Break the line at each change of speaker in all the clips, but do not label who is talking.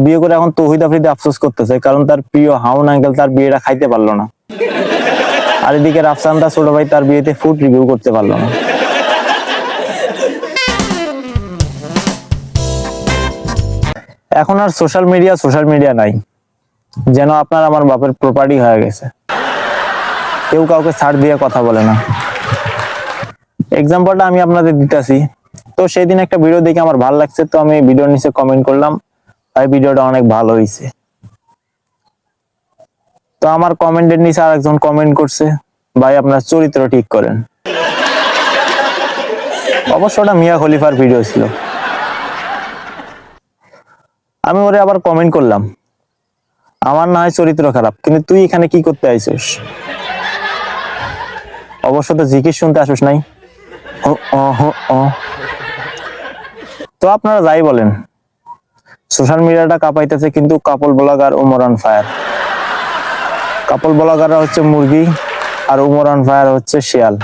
বিয়ে করে এখন তৌহিদ আফ্রিদি আফসোস করতেছে, কারণ তার প্রিয় হাউন আঙ্কেল তার বিয়েটা খাইতে পারলো না। আর এদিকে রাফসান তার ছোট ভাই তার বিয়েতে ফুড রিভিউ করতে পারলো না। এখন আর সোশ্যাল মিডিয়া নাই, যেন আপনার আমার বাপের প্রপার্টি হয়ে গেছে। কেউ কাউকে ছাড় দিয়ে কথা বলে না। এক্সাম্পলটা আমি আপনাদের দিতেছি। তো সেই দিন একটা ভিডিও দেখে আমার ভালো লাগছে, তো আমি ভিডিওর নিচে কমেন্ট করলাম, ভাই ভিডিওটা অনেক ভালো হয়েছে। তো আমার কমেন্টের নিচে আরেকজন কমেন্ট করছে, ভাই আপনার চরিত্র ঠিক করেন। অবশ্য ওটা মিয়া খলিফার ভিডিও ছিল। আমি ওরে আবার কমেন্ট করলাম, আমার না হয় চরিত্র খারাপ, কিন্তু তুই এখানে কি করতে আইছিস? অবশ্য তো জিকির শুনতে আসিস নাই। তো আপনারা যাই বলেন, সোশ্যাল মিডিয়াটা কাঁপাইতেছে কিন্তু couple blogger Umar on fire. Couple ব্লগাররা হচ্ছে মুরগি আর উমর অন ফায়ার হচ্ছে শিয়াল।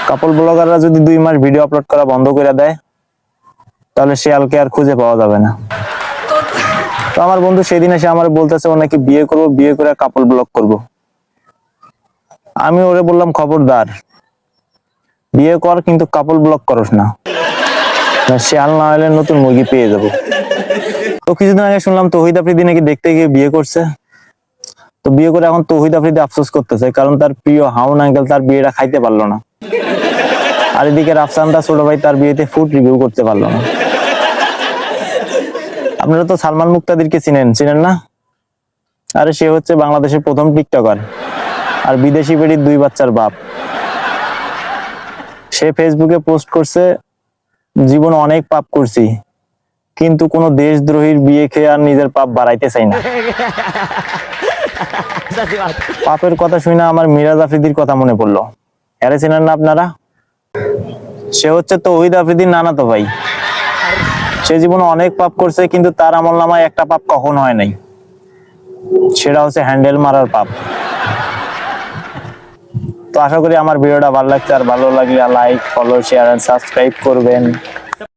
কাপল ব্লগাররা যদি 2 মাস ভিডিও আপলোড করা বন্ধ করে দেয়, তাহলে শিয়ালকে আর খুঁজে পাওয়া যাবে না। তো আমার বন্ধু সেদিন এসে আমার বলতেছে ও নাকি বিয়ে করবো, বিয়ে করে কাপল ব্লগ করব। আমি ওরে বললাম, খবরদার, বিয়ে কর কিন্তু কাপল ব্লগ করস না, শিয়াল না হলে নতুন মুরগি পেয়ে যাবো। তো কিছুদিন আগে শুনলাম তৌহিদ আফ্রিদি নাকি দেখতে গিয়ে বিয়ে করছে। তো বিয়ে করে এখন তৌহিদ আফ্রিদি আফসোস করতেছে, কারণ তার প্রিয় হাউন আঙ্কেল তার বিয়েটা খাইতে পারলো না। আর এদিকে রাফসান তার ছোট ভাই তার বিয়েতে ফুড রিভিউ করতে পারলো না। আপনারা তো সালমান মুক্তাদিরকে চিনেন না? আরে সে হচ্ছে বাংলাদেশের প্রথম টিকটকার আর বিদেশি বেটির 2 বাচ্চার বাপ। সে ফেসবুকে পোস্ট করছে, জীবন অনেক পাপ করছি, কিন্তু কোন দেশদ্রোহীর বিয়ে খেয়ে আর নিজের পাপ বাড়াইতে চাই না। পাপের কথা শুনে আমার মিরাজ আফ্রিদির কথা মনে পড়লো। আরে চেনেন না আপনারা? সে হচ্ছে তৌহিদ আফ্রিদির নানাতো ভাই। সে জীবনে অনেক পাপ করছে, কিন্তু তার আমলনামায় একটা পাপ কখনো হয় নাই, সেটা হচ্ছে হ্যান্ডেল মারার পাপ। তো আশা করি আমার ভিডিওটা ভালো লাগছে, আর ভালো লাগলে like, follow, share and subscribe করবেন।